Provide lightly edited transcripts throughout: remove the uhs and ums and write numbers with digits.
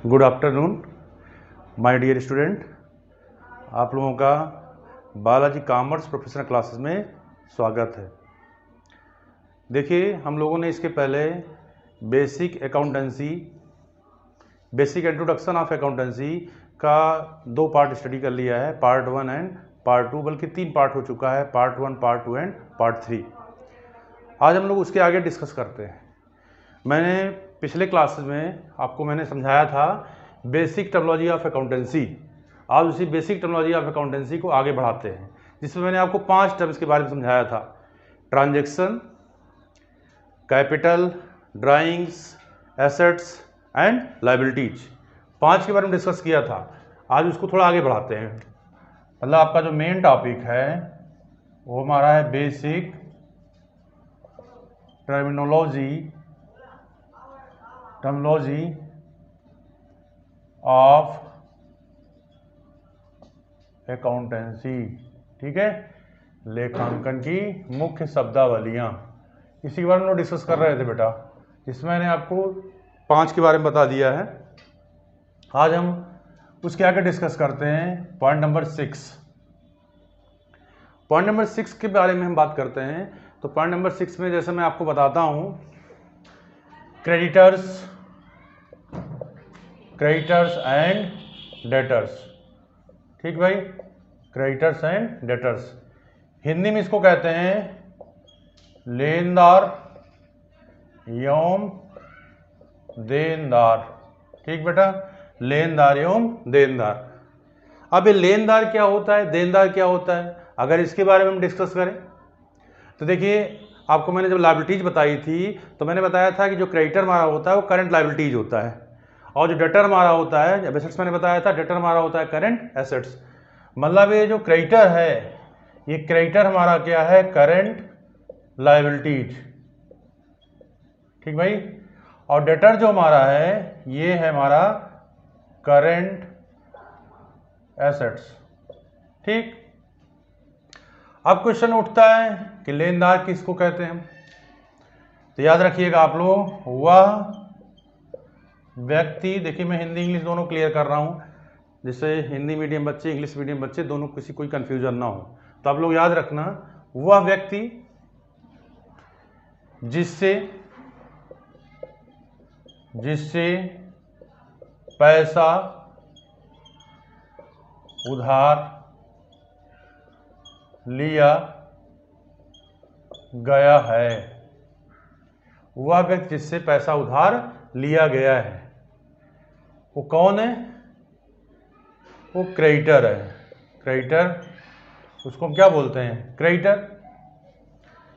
Good afternoon my dear student, आप लोगों का बालाजी कॉमर्स प्रोफेशनल क्लासेस में स्वागत है। देखिए, हम लोगों ने इसके पहले basic accountancy, basic introduction of accountancy का 2 पार्ट स्टडी कर लिया है, पार्ट 1 एंड पार्ट 2, बल्कि 3 पार्ट हो चुका है, पार्ट 1, पार्ट 2 एंड पार्ट 3। आज हम लोग उसके आगे डिस्कस करते हैं। मैंने पिछले क्लासेस में आपको मैंने समझाया था बेसिक टर्मिनोलॉजी ऑफ अकाउंटेंसी। आज उसी बेसिक टर्मिनोलॉजी ऑफ अकाउंटेंसी को आगे बढ़ाते हैं, जिसमें मैंने आपको 5 टर्म्स के बारे में समझाया था: transaction, capital, drawings, assets and liabilities. 5 के बारे में डिस्कस किया था। आज उसको थोड़ा आगे बढ़ाते हैं। मतलब आपका जो मेन टॉपिक है वो हमारा है बेसिक टर्मिनोलॉजी ऑफ अकाउंटेंसी। ठीक है, लेखांकन की मुख्य शब्दावलियां, इसी के बारे में डिस्कस कर रहे थे बेटा। इसमें मैंने आपको 5 के बारे में बता दिया है। आज हम उसके आगे डिस्कस करते हैं पॉइंट नंबर 6। पॉइंट नंबर 6 के बारे में हम बात करते हैं। तो पॉइंट नंबर 6 में जैसे मैं आपको बताता हूं, क्रेडिटर्स एंड डेटर्स। ठीक भाई, क्रेडिटर्स एंड डेटर्स। हिंदी में इसको कहते हैं लेनदार एवं देनदार। ठीक बेटा, लेनदार एवं देनदार। अब ये लेनदार क्या होता है, देनदार क्या होता है, अगर इसके बारे में हम डिस्कस करें तो देखिए, आपको मैंने जब लायबिलिटीज बताई थी तो मैंने बताया था कि जो क्रेडिटर हमारा होता है वो करंट लायबिलिटीज होता है, और जो डेटर हमारा होता है, जब एसेट्स मैंने बताया था, डेटर हमारा होता है करंट एसेट्स। मतलब ये जो क्रेडिटर है, ये क्रेडिटर हमारा क्या है, करंट लायबिलिटीज। ठीक भाई, और डेटर जो हमारा है ये है हमारा करंट एसेट्स। ठीक, अब क्वेश्चन उठता है कि लेनदार किसको कहते हैं हम। तो याद रखिएगा आप लोग, वह व्यक्ति, देखिए मैं हिंदी इंग्लिश दोनों क्लियर कर रहा हूं, जिससे हिंदी मीडियम बच्चे, इंग्लिश मीडियम बच्चे दोनों किसी कोई कंफ्यूजन ना हो। तो आप लोग याद रखना, वह व्यक्ति जिससे पैसा उधार लिया गया है। वह व्यक्ति जिससे पैसा उधार लिया गया है वो कौन है, वो क्रेडिटर है। क्रेडिटर, उसको हम क्या बोलते हैं, क्रेडिटर,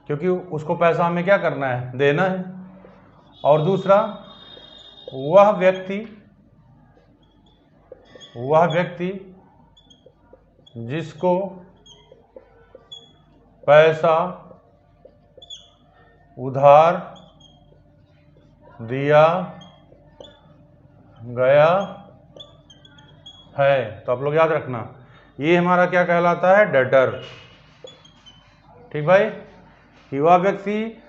क्योंकि उसको पैसा हमें क्या करना है, देना है। और दूसरा, वह व्यक्ति जिसको पैसा उधार दिया गया है। तो आप लोग याद रखना, ये हमारा क्या कहलाता है, डेटर। ठीक भाई, कि वह व्यक्ति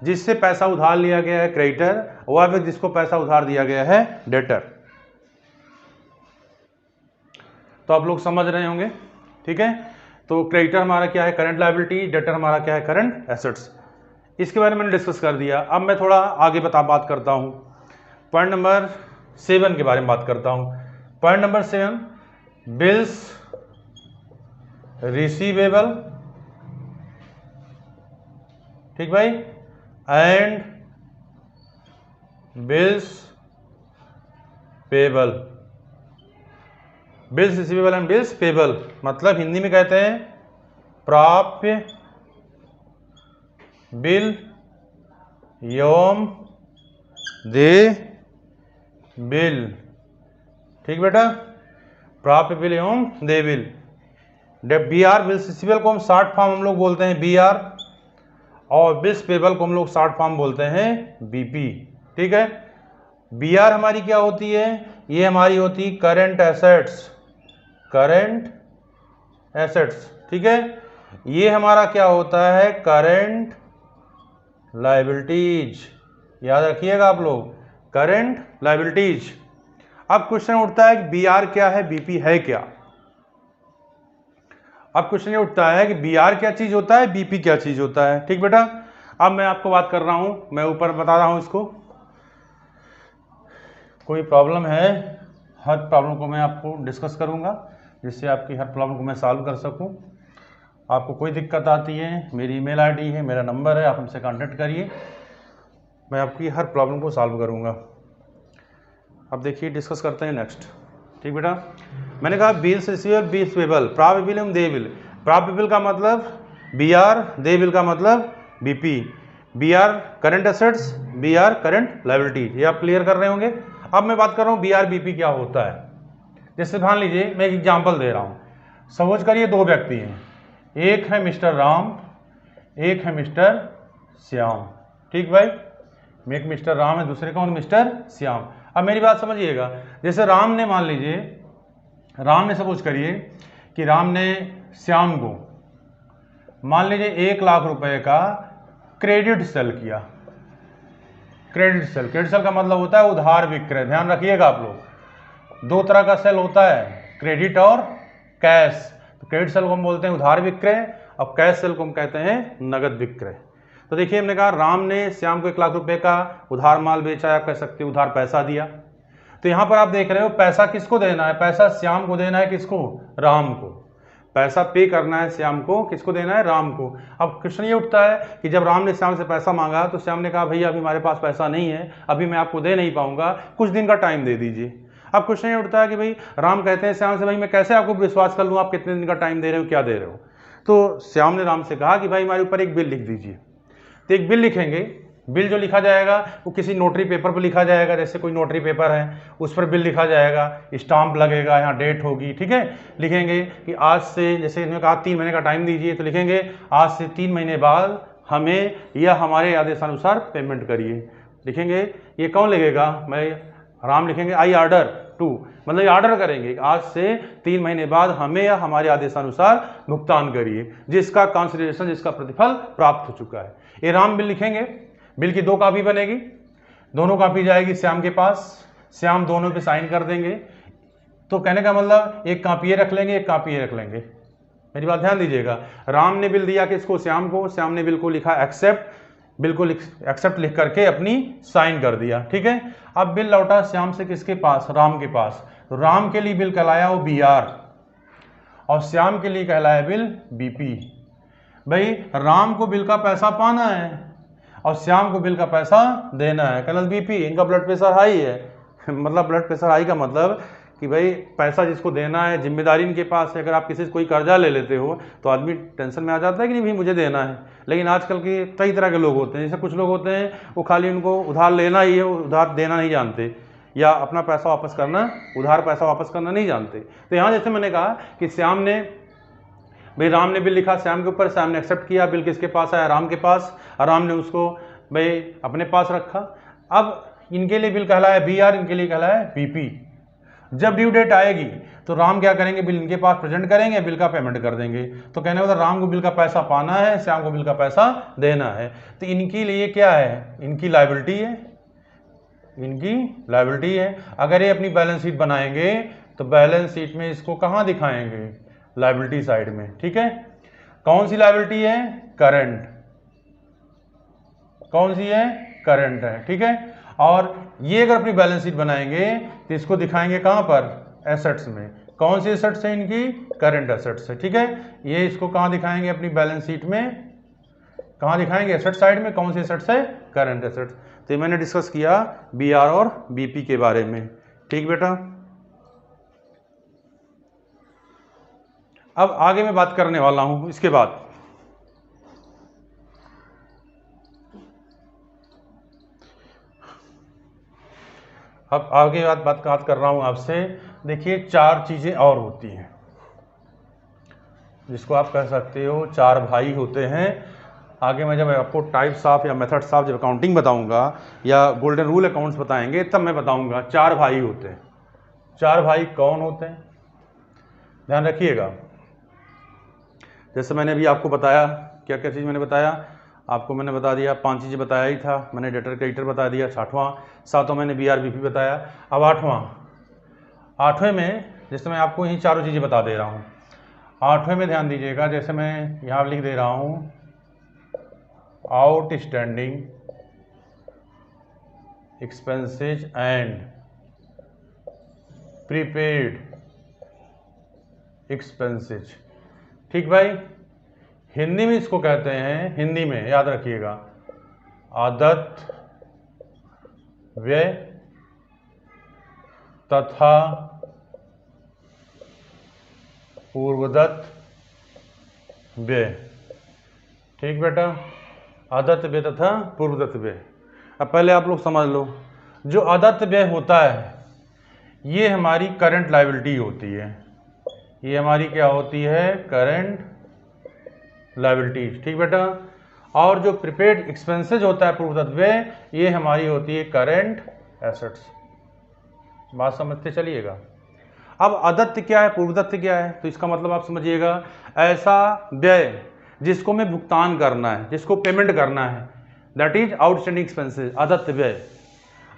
जिससे पैसा उधार लिया गया है क्रेडिटर, वह व्यक्ति जिसको पैसा उधार दिया गया है डेटर। तो आप लोग समझ रहे होंगे। ठीक है, तो क्रेडिटर हमारा क्या है, करंट लायबिलिटी, डेटर हमारा क्या है, करंट एसेट्स। इसके बारे में मैंने डिस्कस कर दिया। अब मैं थोड़ा आगे बात करता हूं, पॉइंट नंबर 7 के बारे में बात करता हूं। पॉइंट नंबर 7, बिल्स रिसीवेबल, ठीक भाई, and bills payable. Bills receivable and bills payable मतलब हिंदी में कहते हैं प्राप्य बिल एवं देय बिल। ठीक बेटा, प्राप्य बिल एवं देय बिल। BR, बिल्स रिसीवेबल को हम शॉर्ट फॉर्म हम लोग बोलते हैं BR, और बिल्स पेबल को हम लोग शॉर्ट फॉर्म बोलते हैं BP। ठीक है, BR हमारी क्या होती है, ये हमारी होती करंट एसेट्स। ठीक है, ये हमारा क्या होता है, करंट लायबिलिटीज। याद रखिएगा आप लोग, करंट लायबिलिटीज। अब क्वेश्चन उठता है कि बी आर क्या है, बीपी है क्या। अब क्वेश्चन ये उठता है कि बी आर क्या चीज होता है, बीपी क्या चीज होता है। ठीक बेटा, अब मैं आपको बात कर रहा हूं, मैं ऊपर बता रहा हूं इसको। कोई प्रॉब्लम है, हर प्रॉब्लम को मैं आपको डिस्कस करूंगा, जिससे आपकी हर प्रॉब्लम को मैं सॉल्व कर सकूं। आपको कोई दिक्कत आती है, मेरी ईमेल आईडी है, मेरा नंबर है, आप हमसे कांटेक्ट करिए, मैं आपकी हर प्रॉब्लम को सॉल्व करूंगा। अब देखिए डिस्कस करते हैं नेक्स्ट। ठीक बेटा, मैंने कहा बिल्स रिसीवर बिल्स पेबल, प्राप्य बिल एवं देय बिल। प्राप्य बिल का मतलब बी आर, देय बिल का मतलब BP. B R current assets, B R current liabilities, ये आप क्लियर कर रहे होंगे। अब मैं बात कर रहा हूँ बी आर बीपी क्या होता है। जैसे मान लीजिए मैं एक एग्जाम्पल दे रहा हूँ, सपोज करिए दो व्यक्ति हैं, एक है मिस्टर राम, एक है मिस्टर श्याम। ठीक भाई, एक मिस्टर राम है, दूसरे कौन, मिस्टर श्याम। अब मेरी बात समझिएगा, जैसे राम ने, मान लीजिए राम ने, सपोज करिए कि राम ने श्याम को मान लीजिए 1 लाख रुपए का क्रेडिट सेल किया। क्रेडिट सेल का मतलब होता है उधार विक्रय। ध्यान रखिएगा आप लोग, दो तरह का सेल होता है, क्रेडिट और कैश। तो क्रेडिट सेल को हम बोलते हैं उधार विक्रय, और कैश सेल को हम कहते हैं नगद विक्रय। तो देखिए हमने कहा राम ने श्याम को 1 लाख रुपए का उधार माल बेचा, या कह सकते हैं उधार पैसा दिया। तो यहां पर आप देख रहे हो पैसा किसको देना है, पैसा श्याम को देना है, किसको, राम को। पैसा पे करना है श्याम को, किसको देना है, राम को। अब क्वेश्चन ये उठता है कि जब राम ने श्याम से पैसा मांगा तो श्याम ने कहा भैया अभी हमारे पास पैसा नहीं है, अभी मैं आपको दे नहीं पाऊंगा, कुछ दिन का टाइम दे दीजिए। अब क्वेश्चन ये उठता है कि भाई राम कहते हैं श्याम से, भाई मैं कैसे आपको विश्वास कर लूँ, आप कितने दिन का टाइम दे रहे हो, क्या दे रहे हो। तो श्याम ने राम से कहा कि भाई हमारे ऊपर एक बिल लिख दीजिए। तो एक बिल लिखेंगे, बिल जो लिखा जाएगा वो किसी नोटरी पेपर पर लिखा जाएगा, जैसे कोई नोटरी पेपर है उस पर बिल लिखा जाएगा, स्टाम्प लगेगा, यहाँ डेट होगी। ठीक है, लिखेंगे कि आज से, जैसे इन्होंने कहा 3 महीने का टाइम दीजिए, तो लिखेंगे आज से 3 महीने बाद हमें या हमारे आदेशानुसार पेमेंट करिए। लिखेंगे, ये कौन लिखेगा, मैं राम लिखेंगे आई ऑर्डर टू, मतलब ये ऑर्डर करेंगे आज से 3 महीने बाद हमें या हमारे आदेशानुसार भुगतान करिए, जिसका कंसिडरेशन, जिसका प्रतिफल प्राप्त हो चुका है। ये राम बिल लिखेंगे, बिल की 2 कॉपी बनेगी, दोनों कॉपी जाएगी श्याम के पास, श्याम दोनों पे साइन कर देंगे। तो कहने का मतलब एक कॉपी ये रख लेंगे, एक कॉपी ये रख लेंगे। मेरी बात ध्यान दीजिएगा, राम ने बिल दिया किसको, श्याम को, श्याम ने बिल को लिखा एक्सेप्ट, बिल को एक्सेप्ट लिख करके अपनी साइन कर दिया। ठीक है, अब बिल लौटा श्याम से किसके पास, राम के पास। तो राम के लिए बिल कहलाया वो बी आर, और श्याम के लिए कहलाया बिल बीपी। भाई राम को बिल का पैसा पाना है और श्याम को बिल का पैसा देना है, कर्नल बीपी, इनका ब्लड प्रेशर हाई है। मतलब ब्लड प्रेशर हाई का मतलब कि भाई पैसा जिसको देना है, जिम्मेदारी इनके पास है। अगर आप किसी से कोई कर्जा ले लेते हो तो आदमी टेंशन में आ जाता है कि नहीं भाई मुझे देना है। लेकिन आजकल के कई तरह के लोग होते हैं, जैसे कुछ लोग होते हैं वो खाली उनको उधार लेना ही है, उधार देना नहीं जानते, या अपना पैसा वापस करना, उधार पैसा वापस करना नहीं जानते। तो यहाँ जैसे मैंने कहा कि श्याम ने, भाई राम ने बिल लिखा श्याम के ऊपर, श्याम ने एक्सेप्ट किया, बिल किसके पास आया, राम के पास, और राम ने उसको भाई अपने पास रखा। अब इनके लिए बिल कहलाया बी आर, इनके लिए कहलाया बीपी। जब ड्यू डेट आएगी तो राम क्या करेंगे, बिल इनके पास प्रेजेंट करेंगे, बिल का पेमेंट कर देंगे। तो कहने वाला राम को बिल का पैसा पाना है, श्याम को बिल का पैसा देना है। तो इनके लिए क्या है, इनकी लायबिलिटी है, इनकी लायबिलिटी है। अगर ये अपनी बैलेंस शीट बनाएंगे तो बैलेंस शीट में इसको कहाँ दिखाएंगे, लायबिलिटी साइड में। ठीक है, कौन सी लायबिलिटी है, करंट, कौन सी है, करंट है। ठीक है, और ये अगर अपनी बैलेंस शीट बनाएंगे तो इसको दिखाएंगे कहां पर, एसेट्स में। कौन सी एसेट्स है इनकी, करंट एसेट्स है। ठीक है, ये इसको कहां दिखाएंगे अपनी बैलेंस शीट में, कहां दिखाएंगे, एसेट साइड में। कौन सी एसेट्स है, करंट एसेट्स। तो मैंने डिस्कस किया बी आर और बीपी के बारे में। ठीक बेटा, अब आगे मैं बात करने वाला हूं इसके बाद। अब आगे बात कर रहा हूं आपसे। देखिए 4 चीजें और होती हैं जिसको आप कह सकते हो 4 भाई होते हैं। आगे मैं जब आपको टाइप्स ऑफ या मेथड्स ऑफ जब अकाउंटिंग बताऊंगा या गोल्डन रूल अकाउंट्स बताएंगे तब मैं बताऊंगा 4 भाई होते हैं। 4 भाई कौन होते हैं, ध्यान रखिएगा। जैसे मैंने अभी आपको बताया, क्या क्या चीज़ मैंने बताया आपको, मैंने बता दिया 5 चीज़ें बताया ही था। मैंने डेटर क्रेडिटर बता दिया, 6वां, 7वां मैंने बी आर बी पी बताया। अब 8वां 8वें में जैसे मैं आपको यही चारों चीज़ें बता दे रहा हूँ, 8वें में ध्यान दीजिएगा, जैसे मैं यहाँ लिख दे रहा हूँ outstanding expenses and prepaid expenses. ठीक भाई, हिंदी में इसको कहते हैं, हिंदी में याद रखिएगा, आदत व्यय तथा पूर्वदत्त व्यय। ठीक बेटा, आदत व्यय तथा पूर्वदत्त व्यय। अब पहले आप लोग समझ लो, जो आदत व्यय होता है ये हमारी करंट लायबिलिटी होती है, ये हमारी क्या होती है, करंट लायबिलिटीज। ठीक बेटा, और जो प्रीपेड एक्सपेंसेज होता है पूर्वदत्त व्यय, ये हमारी होती है करंट एसेट्स। बात समझते चलिएगा। अब आदत्य क्या है, पूर्वदत्त क्या है, तो इसका मतलब आप समझिएगा, ऐसा व्यय जिसको में भुगतान करना है, जिसको पेमेंट करना है, दैट इज आउटस्टैंडिंग एक्सपेंसेस, आदत्य व्यय।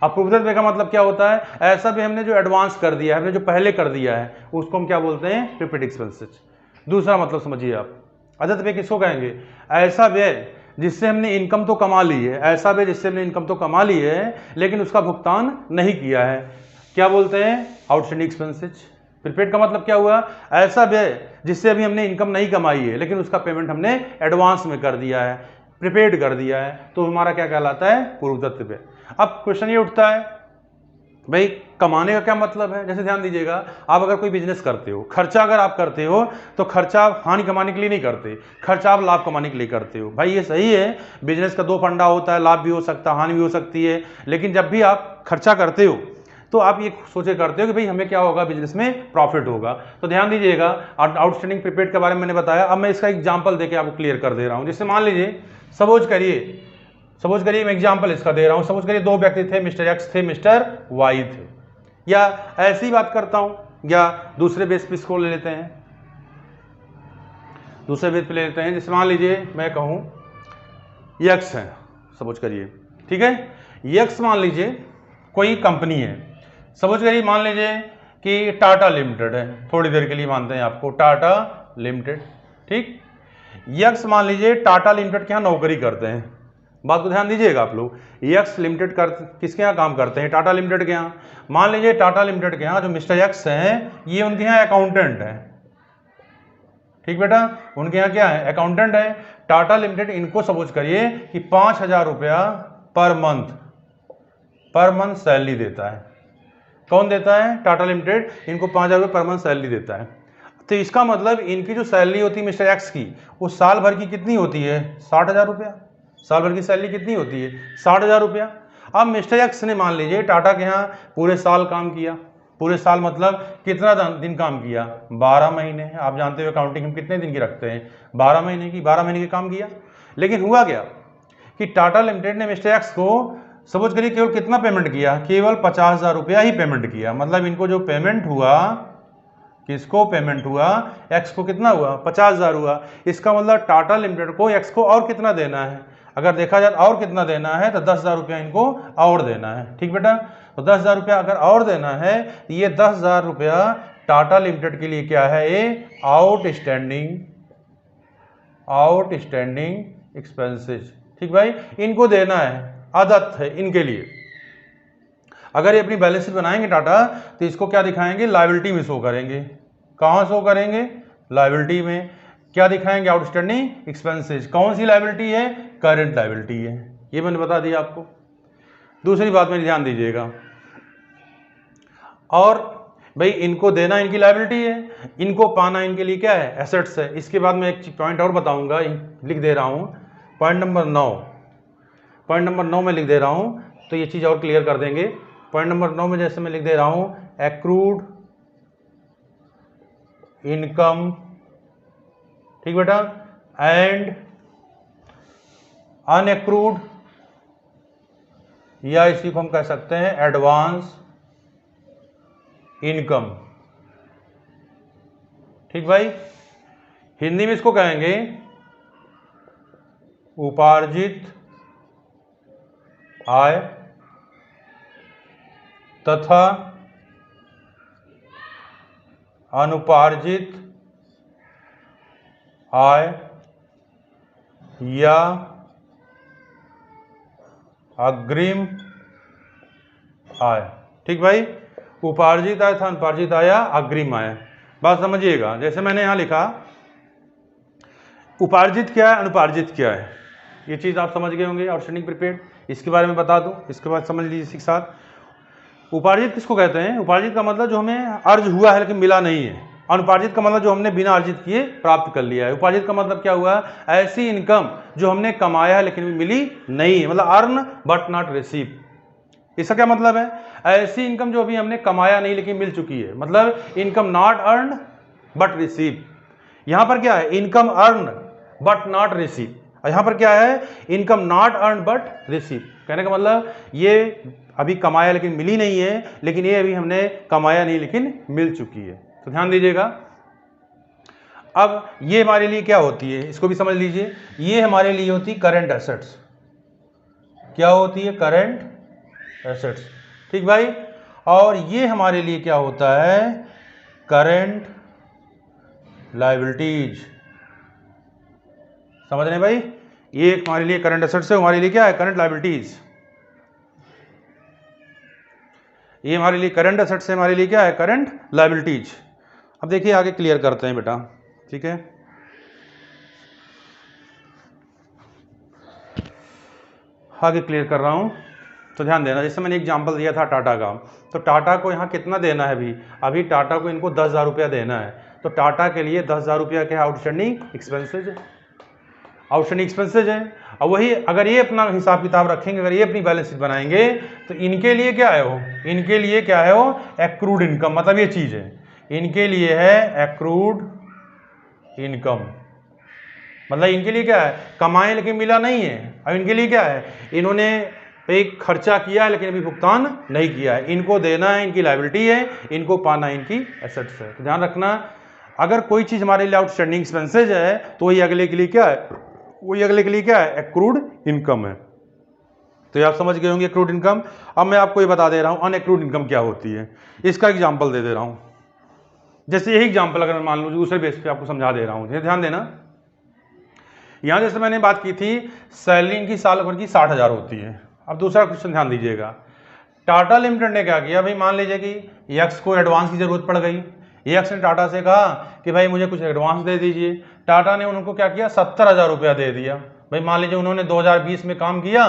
अब पूर्वदत्त व्यय का मतलब क्या होता है, ऐसा भी हमने जो एडवांस कर दिया है, हमने जो पहले कर दिया है, उसको हम क्या बोलते हैं, प्रीपेड एक्सपेंसेस। दूसरा मतलब समझिए आप, आदत्य व्यय किसको कहेंगे, ऐसा व्यय जिससे हमने इनकम तो कमा ली है, ऐसा व्यय जिससे हमने इनकम तो कमा ली है लेकिन उसका भुगतान नहीं किया है, क्या बोलते हैं, आउटस्टैंडिंग एक्सपेंसेस। प्रीपेड का मतलब क्या हुआ, ऐसा व्यय जिससे अभी हमने इनकम नहीं कमाई है लेकिन उसका पेमेंट हमने एडवांस में कर दिया है, प्रीपेड कर दिया है, तो हमारा क्या कहलाता है, पूर्वदत्त व्यय। अब क्वेश्चन ये उठता है, भाई कमाने का क्या मतलब है। जैसे ध्यान दीजिएगा, आप अगर कोई बिजनेस करते हो, खर्चा अगर आप करते हो तो खर्चा आप हानि कमाने के लिए नहीं करते, खर्चा आप लाभ कमाने के लिए करते हो। भाई ये सही है, बिजनेस का दो फंडा होता है, लाभ भी हो सकता है, हानि भी हो सकती है, लेकिन जब भी आप खर्चा करते हो तो आप ये सोचे करते हो कि भाई हमें क्या होगा, बिजनेस में प्रॉफिट होगा। तो ध्यान दीजिएगा, आउटस्टैंडिंग प्रीपेड के बारे में मैंने बताया। अब मैं इसका एग्जाम्पल देके आपको क्लियर कर दे रहा हूँ। जैसे मान लीजिए, सपोज करिए मैं एग्जाम्पल इसका दे रहा हूं, सपोज करिए दो व्यक्ति थे, मिस्टर एक्स थे, मिस्टर वाई थे, या ऐसी बात करता हूं, या दूसरे बेस पे इसको ले लेते हैं, दूसरे बेस पे ले लेते हैं। जैसे मान लीजिए मैं कहूं यक्स है, सपोज करिए, ठीक है, यक्स मान लीजिए कोई कंपनी है, सपोज करिए मान लीजिए कि टाटा लिमिटेड है, थोड़ी देर के लिए मानते हैं आपको टाटा लिमिटेड। ठीक, यक्स मान लीजिए टाटा लिमिटेड के यहाँ नौकरी करते हैं। बात को ध्यान दीजिएगा आप लोग, यक्स लिमिटेड किसके यहाँ काम करते हैं, टाटा लिमिटेड के यहाँ। मान लीजिए टाटा लिमिटेड के यहाँ जो मिस्टर यक्स हैं, ये उनके यहाँ अकाउंटेंट है। ठीक बेटा, उनके यहाँ क्या है, अकाउंटेंट है। टाटा लिमिटेड इनको सपोज करिए कि 5,000 रुपया पर मंथ सैलरी देता है। कौन देता है, टाटा लिमिटेड इनको 5,000 रुपये पर मंथ सैलरी देता है। तो इसका मतलब इनकी जो सैलरी होती है मिस्टर एक्स की, वो साल भर की कितनी होती है, 60,000 रुपया। साल भर की सैलरी कितनी होती है, 60,000 रुपया। अब मिस्टर एक्स ने मान लीजिए टाटा के यहाँ पूरे साल काम किया, पूरे साल मतलब कितना दिन काम किया, 12 महीने। आप जानते हो अकाउंटिंग हम कितने दिन की रखते हैं, 12 महीने की, 12 महीने के काम किया। लेकिन हुआ क्या कि टाटा लिमिटेड ने मिस्टर एक्स को सपोज करिए केवल कितना पेमेंट किया, केवल 50,000 रुपया ही पेमेंट किया। मतलब इनको जो पेमेंट हुआ, किसको पेमेंट हुआ, एक्स को कितना हुआ, 50,000 हुआ। इसका मतलब टाटा लिमिटेड को एक्स को और कितना देना है, अगर देखा जाए और कितना देना है तो 10,000 रुपया इनको और देना है। ठीक बेटा, तो 10,000 रुपया अगर और देना है तो ये 10,000 रुपया टाटा लिमिटेड के लिए क्या है, ये आउटस्टैंडिंग एक्सपेंसेस। ठीक भाई, इनको देना है, आदत है इनके लिए। अगर ये अपनी बैलेंस शीट बनाएंगे टाटा, तो इसको क्या दिखाएंगे, लायबिलिटी में शो करेंगे। कहाँ शो करेंगे, लायबिलिटी में। क्या दिखाएंगे, आउटस्टैंडिंग एक्सपेंसेस। कौन सी लायबिलिटी है, करंट लायबिलिटी है। ये मैंने बता दिया आपको। दूसरी बात में ध्यान दीजिएगा, और भाई इनको देना इनकी लायबिलिटी है, इनको पाना इनके लिए क्या है, एसेट्स है। इसके बाद मैं एक पॉइंट और बताऊंगा, लिख दे रहा हूं, पॉइंट नंबर 9 में लिख दे रहा हूं, तो ये चीज और क्लियर कर देंगे। पॉइंट नंबर 9 में जैसे मैं लिख दे रहा हूं, एक्रूड इनकम, ठीक बेटा, एंड अनएक्रूड, या इसी को हम कह सकते हैं एडवांस इनकम। ठीक भाई, हिंदी में इसको कहेंगे उपार्जित आय तथा अनुपार्जित आय या अग्रिम आय। ठीक भाई, उपार्जित आय था, अनुपार्जित आय या अग्रिम आय। बात समझिएगा, जैसे मैंने यहां लिखा उपार्जित क्या है, अनुपार्जित क्या है, ये चीज आप समझ गए होंगे। आउटस्टैंडिंग प्रीपेड, इसके बारे में बता दूं, इसके बाद समझ लीजिए इसी के साथ। उपार्जित किसको कहते हैं? उपार्जित का मतलब जो हमें अर्ज हुआ है लेकिन मिला नहीं है। अनुपार्जित का मतलब जो हमने बिना अर्जित किए प्राप्त कर लिया है। उपार्जित का मतलब क्या हुआ? ऐसी इनकम जो हमने कमाया है लेकिन मिली नहीं है, मतलब अर्न बट नॉट रिसीव। इसका क्या मतलब है? ऐसी इनकम जो अभी हमने कमाया नहीं लेकिन मिल चुकी है, मतलब income not earn but receive. यहां पर क्या है? Income earn but not receive. यहां पर क्या है? Income not earn but receive. कहने का मतलब ये अभी कमाया लेकिन मिली नहीं है, लेकिन ये अभी हमने कमाया नहीं लेकिन मिल चुकी है। तो ध्यान दीजिएगा। अब ये हमारे लिए क्या होती है, इसको भी समझ लीजिए। ये हमारे लिए होती है करंट एसेट्स। क्या होती है? Current assets. ठीक भाई। और ये हमारे लिए क्या होता है? Current liabilities. समझ रहे हैं भाई? ये हमारे लिए करंट एसेट्स है, हमारे लिए क्या है? Current liabilities. ये हमारे लिए करंट एसेट्स है, हमारे लिए क्या है? Current liabilities. अब देखिए आगे क्लियर करते हैं बेटा। ठीक है, आगे क्लियर कर रहा हूं, तो ध्यान देना। जैसे मैंने एग्जांपल दिया था टाटा का, तो टाटा को यहाँ कितना देना है? अभी टाटा को इनको 10,000 रुपया देना है। तो टाटा के लिए 10,000 रुपया क्या है? आउटस्टैंडिंग एक्सपेंसेज है। आउटस्टैंडिंग एक्सपेंसेज है। और वही अगर ये अपना हिसाब किताब रखेंगे, अगर ये अपनी बैलेंस शीट बनाएंगे, तो इनके लिए क्या है वो? इनके लिए क्या है वो? Accrued income. मतलब ये चीज है, इनके लिए है एक्रूड इनकम। मतलब इनके लिए क्या है? कमाए लेकिन मिला नहीं है। अब इनके लिए क्या है? इन्होंने एक खर्चा किया है लेकिन अभी भुगतान नहीं किया है। इनको देना है, इनकी लायबिलिटी है, इनको पाना इनकी एसेट्स है। तो ध्यान रखना, अगर कोई चीज हमारे लिए आउटस्टैंडिंग एक्सपेंसेज है तो वही अगले के लिए क्या है? वही अगले के लिए क्या है? एक्रूड इनकम है। तो ये आप समझ गए होंगे एक्रूड इनकम। अब मैं आपको ये बता दे रहा हूं अनएक्रूड इनकम क्या होती है। इसका एग्जाम्पल दे दे रहा हूं। जैसे यही एग्जाम्पल अगर मैं मान लूँ दूसरे बेस पे आपको समझा दे रहा हूं, ध्यान देना। यहां जैसे मैंने बात की थी सैलरी इनकी साल भर की 60,000 होती है। अब दूसरा क्वेश्चन ध्यान दीजिएगा। टाटा लिमिटेड ने क्या किया भाई? मान लीजिए कि यक्स को एडवांस की जरूरत पड़ गई। यक्स ने टाटा से कहा कि भाई मुझे कुछ एडवांस दे दीजिए। टाटा ने उनको क्या किया? 70,000 रुपया दे दिया। भाई मान लीजिए उन्होंने 2020 में काम किया,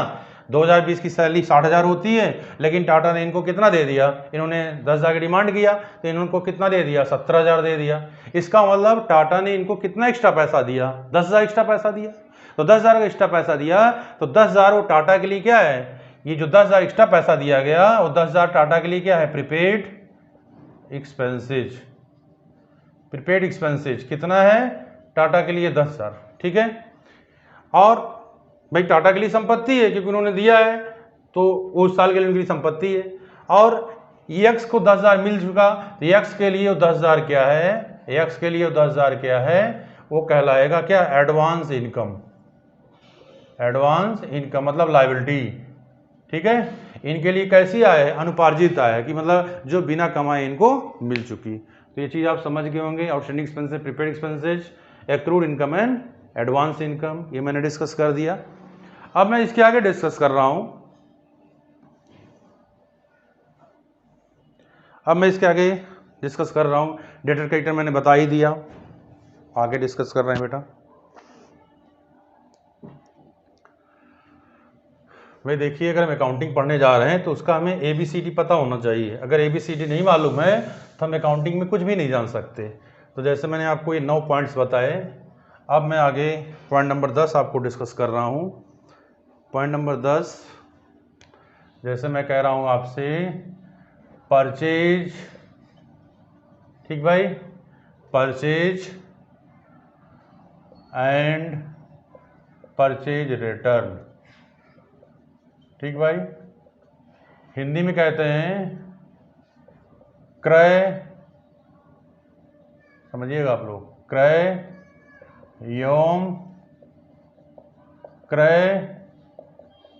2020 की सैलरी 60,000 होती है, लेकिन टाटा ने इनको कितना दे दिया? इन्होंने 10,000 की डिमांड किया तो इनको कितना दे दिया? 70,000 दे दिया। इसका मतलब टाटा ने इनको कितना एक्स्ट्रा पैसा दिया? 10,000 एक्स्ट्रा पैसा दिया। तो 10,000 का एक्स्ट्रा पैसा दिया तो 10,000 वो टाटा के लिए क्या है? ये जो 10,000 एक्स्ट्रा पैसा दिया गया वो 10,000 टाटा के लिए क्या है? Prepaid expenses. प्रीपेड एक्सपेंसेज कितना है? टाटा के लिए 10,000। ठीक है। और भाई टाटा के लिए संपत्ति है क्योंकि उन्होंने दिया है, तो उस साल के लिए उनकी संपत्ति है। और यक्स को 10,000 मिल चुका, तो यक्स के लिए वो 10,000 क्या है? यक्स के लिए वो 10,000 क्या है? वो कहलाएगा क्या? Advance income. एडवांस इनकम मतलब लायबिलिटी। ठीक है। इनके लिए कैसी आय है? अनुपार्जित आय है, कि मतलब जो बिना कमाए इनको मिल चुकी। तो ये चीज आप समझ गए होंगे। Outstanding expenses, prepaid expenses, accrued income and advance income, ये मैंने डिस्कस कर दिया। अब मैं इसके आगे डिस्कस कर रहा हूं। डेटर कैरेक्टर मैंने बता ही दिया, आगे डिस्कस कर रहे हैं बेटा। भाई देखिए, अगर हम अकाउंटिंग पढ़ने जा रहे हैं तो उसका हमें ABCD पता होना चाहिए। अगर ABCD नहीं मालूम है तो हम अकाउंटिंग में कुछ भी नहीं जान सकते। तो जैसे मैंने आपको ये 9 पॉइंट्स बताए, अब मैं आगे पॉइंट नंबर 10 आपको डिस्कस कर रहा हूँ। पॉइंट नंबर 10, जैसे मैं कह रहा हूँ आपसे परचेज। ठीक भाई, परचेज एंड परचेज रिटर्न। ठीक भाई, हिंदी में कहते हैं क्रय, समझिएगा आप लोग, क्रय एवं क्रय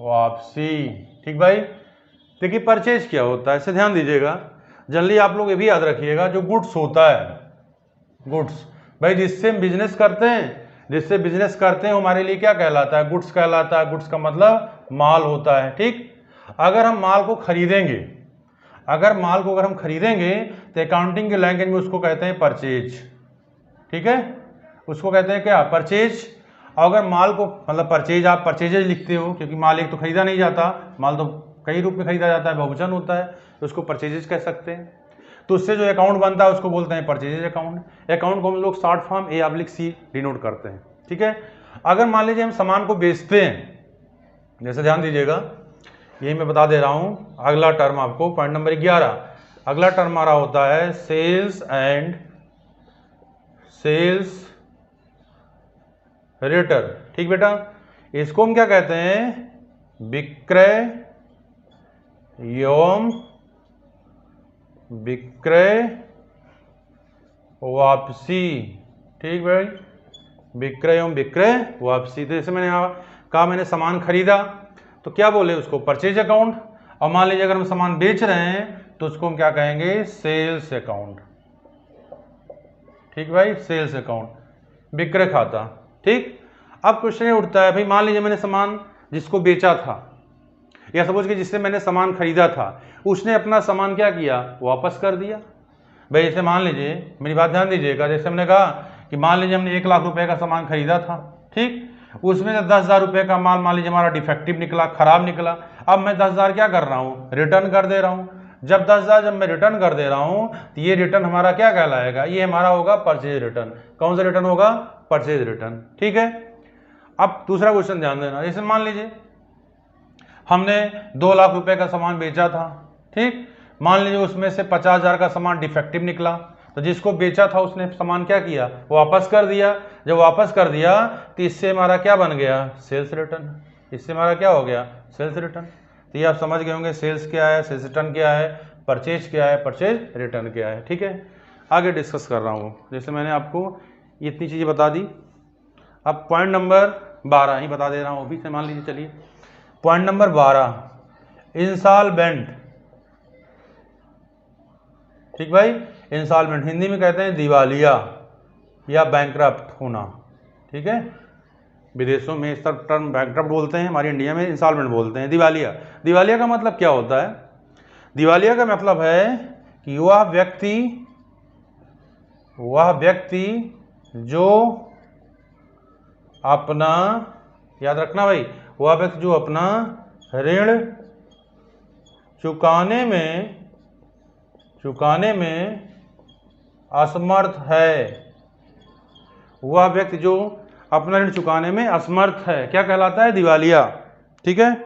वापसी। ठीक भाई, देखिए परचेज क्या होता है, इसे ध्यान दीजिएगा। जनरली आप लोग ये भी याद रखिएगा, जो गुड्स होता है गुड्स। भाई जिससे हम बिजनेस करते हैं, जिससे बिजनेस करते हैं हमारे लिए क्या कहलाता है? गुड्स कहलाता है। गुड्स का मतलब माल होता है। ठीक, अगर हम माल को खरीदेंगे, अगर हम खरीदेंगे तो अकाउंटिंग के लैंग्वेज में उसको कहते हैं परचेज। ठीक है, उसको कहते हैं क्या? परचेज। अगर माल को मतलब परचेज, आप परचेजेज लिखते हो क्योंकि माल एक तो खरीदा नहीं जाता, माल तो कई रूप में खरीदा जाता है, बहुवचन होता है, तो उसको परचेजेज कह सकते हैं। तो उससे जो अकाउंट बनता है उसको बोलते हैं परचेजेज अकाउंट। अकाउंट को हम लोग शॉर्ट फॉर्म A/C डिनोट करते हैं। ठीक है, अगर मान लीजिए हम सामान को बेचते हैं, जैसे ध्यान दीजिएगा, यही मैं बता दे रहा हूं, अगला टर्म आपको पॉइंट नंबर 11, अगला टर्म हमारा होता है सेल्स एंड सेल्स रिटर्न। ठीक बेटा, इसको हम क्या कहते हैं? विक्रय एवं विक्रय वापसी। ठीक भाई, विक्रय एवं विक्रय वापसी। तो जैसे मैंने कहा मैंने सामान खरीदा तो क्या बोले उसको? Purchase account. और मान लीजिए अगर हम सामान बेच रहे हैं तो उसको हम क्या कहेंगे? Sales account. ठीक भाई, सेल्स अकाउंट, विक्रय खाता। ठीक, अब क्वेश्चन ये उठता है भाई, मान लीजिए मैंने सामान जिसको बेचा था, या सपोज कि जिससे मैंने सामान खरीदा था, उसने अपना सामान क्या किया? वापस कर दिया। भाई जैसे मान लीजिए, मेरी बात ध्यान दीजिएगा, जैसे हमने कहा कि मान लीजिए हमने 1 लाख रुपए का सामान खरीदा था। ठीक, उसमें से 10,000 रुपए का माल मान लीजिए हमारा डिफेक्टिव निकला, खराब निकला। अब मैं 10,000 क्या कर रहा हूँ? रिटर्न कर दे रहा हूँ। जब 10,000 जब मैं रिटर्न कर दे रहा हूँ तो ये रिटर्न हमारा क्या कहलाएगा? ये हमारा होगा परचेज रिटर्न। कौन सा रिटर्न होगा? Purchase return. ठीक है, अब दूसरा क्वेश्चन ध्यान देना, जैसे मान लीजिए हमने 2 लाख रुपए का सामान बेचा था। ठीक, मान लीजिए उसमें से 50,000 का सामान डिफेक्टिव निकला, तो जिसको बेचा था उसने सामान क्या किया? वापस कर दिया। जब वापस कर दिया तो इससे हमारा क्या बन गया? Sales return. इससे हमारा क्या हो गया? Sales return. तो ये आप समझ गए होंगे, सेल्स क्या है, सेल्स रिटर्न क्या है, परचेज क्या है, परचेज रिटर्न क्या है। ठीक है, आगे डिस्कस कर रहा हूँ। जैसे मैंने आपको इतनी चीज़ें बता दी, अब पॉइंट नंबर 12 ही बता दे रहा हूँ अभी से। मान लीजिए, चलिए पॉइंट नंबर 12, इंसॉल्वेंट। ठीक भाई, इंसॉल्वेंट हिंदी में कहते हैं दिवालिया या बैंकरप्ट होना। ठीक है, विदेशों में इस टर्म बैंकरप्ट बोलते हैं, हमारे इंडिया में इंसॉल्वेंट बोलते हैं। दिवालिया, दिवालिया का मतलब क्या होता है? दिवालिया का मतलब है कि वह व्यक्ति जो अपना, याद रखना भाई, वह व्यक्ति जो अपना ऋण चुकाने में असमर्थ है। वह व्यक्ति जो अपना ऋण चुकाने में असमर्थ है क्या कहलाता है? दिवालिया। ठीक है,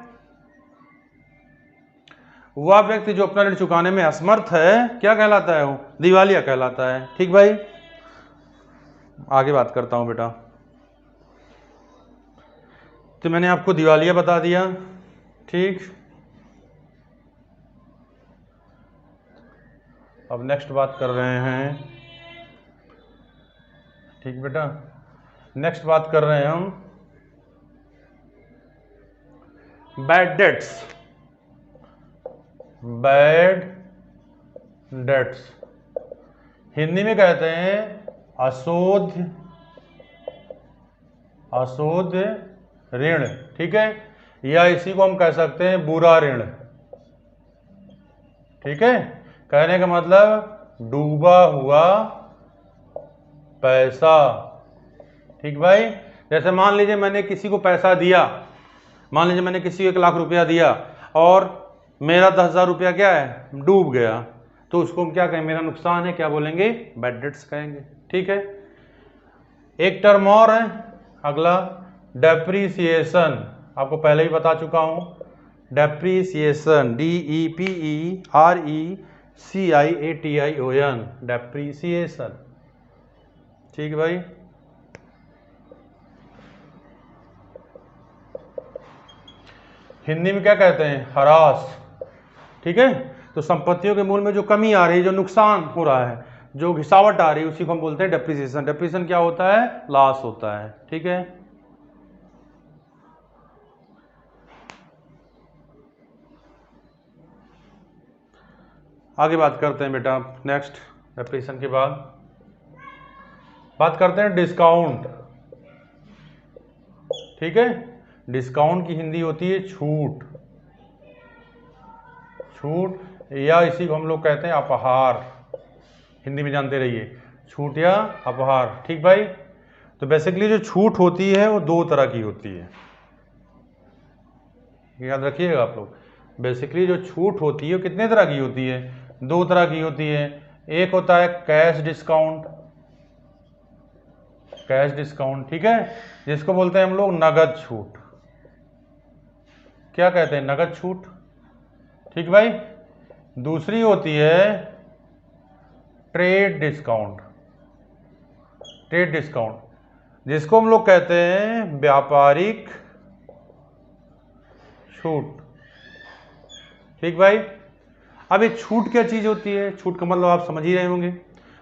वह व्यक्ति जो अपना ऋण चुकाने में असमर्थ है क्या कहलाता है? वो दिवालिया कहलाता है। ठीक भाई, आगे बात करता हूं बेटा। तो मैंने आपको दिवालिया बता दिया। ठीक, अब नेक्स्ट बात कर रहे हैं। ठीक बेटा, नेक्स्ट बात कर रहे हैं हम bad debts. Bad debts Hindi में कहते हैं अशोध ऋण। ठीक है, या इसी को हम कह सकते हैं बुरा ऋण। ठीक है, कहने का मतलब डूबा हुआ पैसा। ठीक भाई, जैसे मान लीजिए मैंने किसी को पैसा दिया, मान लीजिए मैंने किसी को 1 लाख रुपया दिया और मेरा 10,000 रुपया क्या है? डूब गया, तो उसको हम क्या कहें? मेरा नुकसान है, क्या बोलेंगे? बैड डेट्स कहेंगे। ठीक है, एक टर्म और है अगला, डेप्रीसिएशन। आपको पहले ही बता चुका हूं, डेप्रीसिएशन, DEPRECIATION, डेप्रीसिएशन। ठीक है भाई, हिंदी में क्या कहते हैं? ह्रास। ठीक है, तो संपत्तियों के मूल्य में जो कमी आ रही है, जो नुकसान हो रहा है, जो घिसावट आ रही है, उसी को हम बोलते हैं डेप्रिसिएशन। डेप्रिसिएशन क्या होता है? लॉस होता है। ठीक है, आगे बात करते हैं बेटा। नेक्स्ट डेप्रिसिएशन के बाद बात करते हैं डिस्काउंट। ठीक है, डिस्काउंट की हिंदी होती है छूट। छूट या इसी को हम लोग कहते हैं अपहार, हिंदी में जानते रहिए, छूट या अपहार। ठीक भाई, तो बेसिकली जो छूट होती है वो दो तरह की होती है, याद रखिएगा आप लोग। बेसिकली जो छूट होती है वो कितने तरह की होती है? दो तरह की होती है। एक होता है कैश डिस्काउंट, कैश डिस्काउंट, ठीक है, जिसको बोलते हैं हम लोग नगद छूट। क्या कहते हैं? नगद छूट। ठीक भाई, दूसरी होती है ट्रेड डिस्काउंट, ट्रेड डिस्काउंट, जिसको हम लोग कहते हैं व्यापारिक छूट। ठीक भाई, अब ये छूट क्या चीज होती है? छूट का मतलब आप समझ ही रहे होंगे।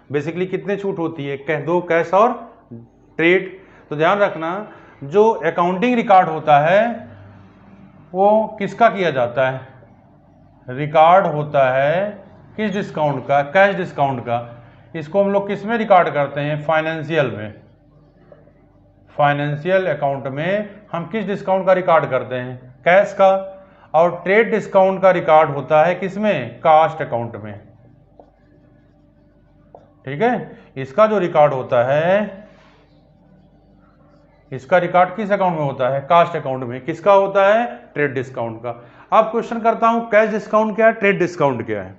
बेसिकली कितने छूट होती है? दो, कैश और ट्रेड। तो ध्यान रखना, जो अकाउंटिंग रिकॉर्ड होता है वो किसका किया जाता है? रिकॉर्ड होता है किस डिस्काउंट का? कैश डिस्काउंट का। इसको हम लोग किस में रिकॉर्ड करते हैं? फाइनेंशियल में। फाइनेंशियल अकाउंट में हम किस डिस्काउंट का रिकॉर्ड करते हैं? कैश का। और ट्रेड डिस्काउंट का रिकॉर्ड होता है किसमें? कास्ट अकाउंट में। ठीक है, इसका जो रिकॉर्ड होता है, इसका रिकॉर्ड किस अकाउंट में होता है? कास्ट अकाउंट में। किसका होता है? ट्रेड डिस्काउंट का। अब क्वेश्चन करता हूं, कैश डिस्काउंट क्या है, ट्रेड डिस्काउंट क्या है?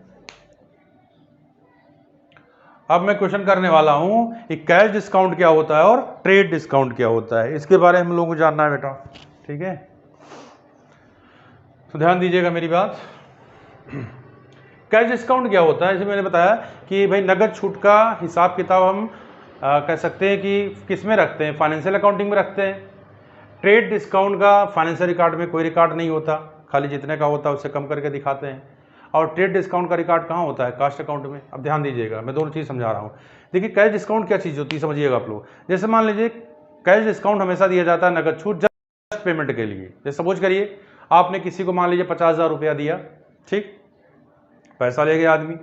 अब मैं क्वेश्चन करने वाला हूं कि कैश डिस्काउंट क्या होता है और ट्रेड डिस्काउंट क्या होता है, इसके बारे में हम लोगों को जानना है बेटा। ठीक है, तो ध्यान दीजिएगा मेरी बात। कैश डिस्काउंट क्या होता है? जैसे मैंने बताया कि भाई नगद छूट का हिसाब किताब हम कह सकते हैं कि किस में रखते हैं? फाइनेंशियल अकाउंटिंग में रखते हैं। ट्रेड डिस्काउंट का फाइनेंशियल रिकॉर्ड में कोई रिकॉर्ड नहीं होता, खाली जितने का होता है उससे कम करके दिखाते हैं। और ट्रेड डिस्काउंट का रिकॉर्ड कहाँ होता है? कास्ट अकाउंट में। अब ध्यान दीजिएगा, मैं दोनों चीज़ समझा रहा हूँ। देखिए, कैश डिस्काउंट क्या चीज़ होती है समझिएगा आप लोग। जैसे मान लीजिए, कैश डिस्काउंट हमेशा दिया जाता है नगद छूट जस्ट पेमेंट के लिए। जैसे सपोज करिए आपने किसी को मान लीजिए 50,000 रुपया दिया, ठीक, पैसा ले गया आदमी।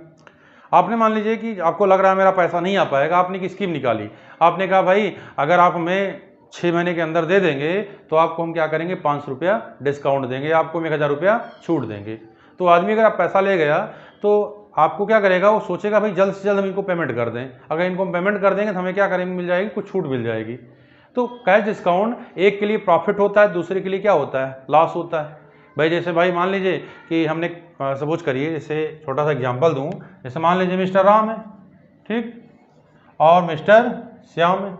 आपने मान लीजिए कि आपको लग रहा है मेरा पैसा नहीं आ पाएगा, आपने की स्कीम निकाली। आपने कहा भाई अगर आप हमें 6 महीने के अंदर दे देंगे तो आपको हम क्या करेंगे? 500 रुपया डिस्काउंट देंगे, आपको 1000 रुपया छूट देंगे। तो आदमी अगर आप पैसा ले गया तो आपको क्या करेगा? वो सोचेगा भाई जल्द से जल्द हम इनको पेमेंट कर दें। अगर इनको हम पेमेंट कर देंगे तो हमें क्या करेंगे? मिल जाएगी, कुछ छूट मिल जाएगी। तो कैश डिस्काउंट एक के लिए प्रॉफिट होता है, दूसरे के लिए क्या होता है? लॉस होता है। भाई जैसे भाई मान लीजिए कि हमने सपोज करिए, जैसे छोटा सा एग्जांपल दूं, जैसे मान लीजिए मिस्टर राम है, ठीक, और मिस्टर श्याम है।